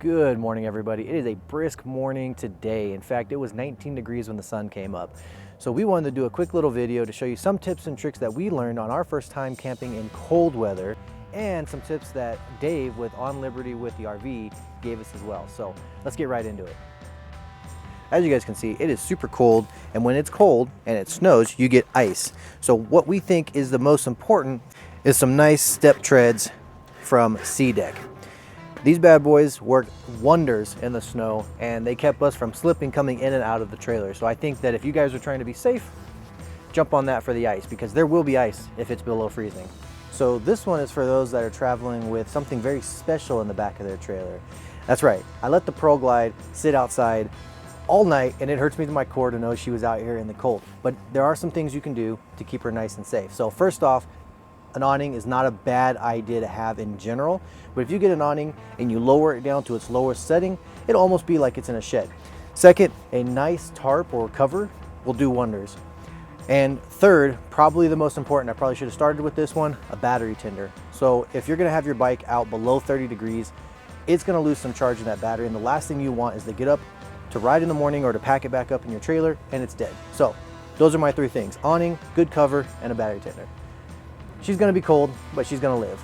Good morning, everybody. It is a brisk morning today. In fact, it was 19 degrees when the sun came up. So we wanted to do a quick little video to show you some tips and tricks that we learned on our first time camping in cold weather, and some tips that Dave with On Liberty with the RV gave us as well. So let's get right into it. As you guys can see, it is super cold, and when it's cold and it snows, you get ice. So what we think is the most important is some nice step treads from SeaDek. These bad boys work wonders in the snow, and they kept us from slipping coming in and out of the trailer. So I think that if you guys are trying to be safe, jump on that for the ice, because there will be ice if it's below freezing. So this one is for those that are traveling with something very special in the back of their trailer. That's right, I let the Pearl Glide sit outside all night, and it hurts me to my core to know she was out here in the cold. But there are some things you can do to keep her nice and safe. So first off, an awning is not a bad idea to have in general, but if you get an awning and you lower it down to its lowest setting, it'll almost be like it's in a shed. Second, a nice tarp or cover will do wonders. And third, probably the most important, I probably should have started with this one, a battery tender. So if you're gonna have your bike out below 30 degrees, it's gonna lose some charge in that battery, and the last thing you want is to get up to ride in the morning or to pack it back up in your trailer and it's dead. So those are my three things: awning, good cover, and a battery tender. She's gonna be cold, but she's gonna live.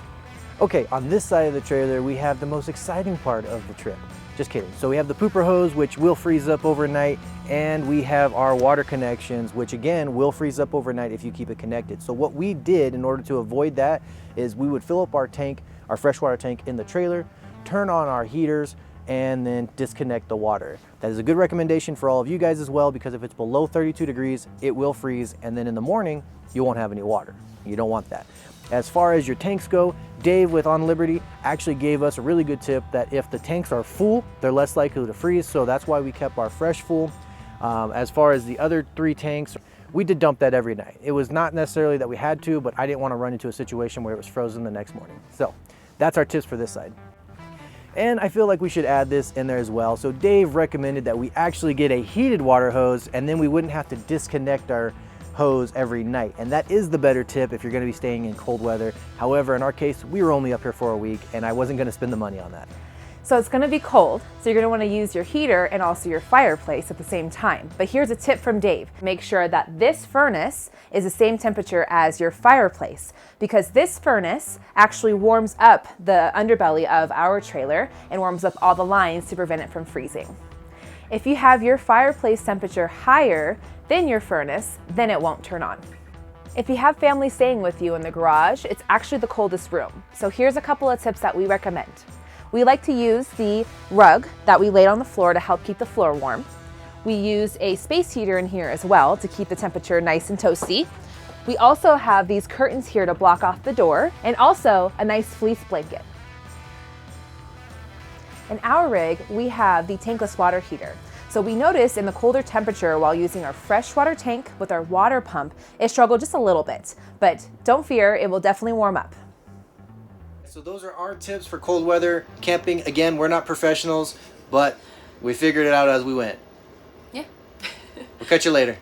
Okay, on this side of the trailer, we have the most exciting part of the trip. Just kidding. So we have the pooper hose, which will freeze up overnight, and we have our water connections, which again will freeze up overnight if you keep it connected. So what we did in order to avoid that is we would fill up our tank, our freshwater tank in the trailer, turn on our heaters, and then disconnect the water. That is a good recommendation for all of you guys as well, because if it's below 32 degrees, it will freeze, and then in the morning, you won't have any water. You don't want that. As far as your tanks go, Dave with On Liberty actually gave us a really good tip that if the tanks are full, they're less likely to freeze, so that's why we kept our fresh full. As far as the other three tanks, we did dump that every night. It was not necessarily that we had to, but I didn't want to run into a situation where it was frozen the next morning. So that's our tips for this side. And I feel like we should add this in there as well. So Dave recommended that we actually get a heated water hose, and then we wouldn't have to disconnect our hose every night. And that is the better tip if you're going to be staying in cold weather. However, in our case, we were only up here for a week, and I wasn't going to spend the money on that. So it's going to be cold, so you're going to want to use your heater and also your fireplace at the same time. But here's a tip from Dave. Make sure that this furnace is the same temperature as your fireplace, because this furnace actually warms up the underbelly of our trailer and warms up all the lines to prevent it from freezing. If you have your fireplace temperature higher than your furnace, then it won't turn on. If you have family staying with you in the garage, it's actually the coldest room. So here's a couple of tips that we recommend. We like to use the rug that we laid on the floor to help keep the floor warm. We use a space heater in here as well to keep the temperature nice and toasty. We also have these curtains here to block off the door, and also a nice fleece blanket. In our rig, we have the tankless water heater. So we noticed in the colder temperature while using our freshwater tank with our water pump, it struggled just a little bit, but don't fear, it will definitely warm up. So those are our tips for cold weather camping. Again, we're not professionals, but we figured it out as we went. Yeah. We'll catch you later.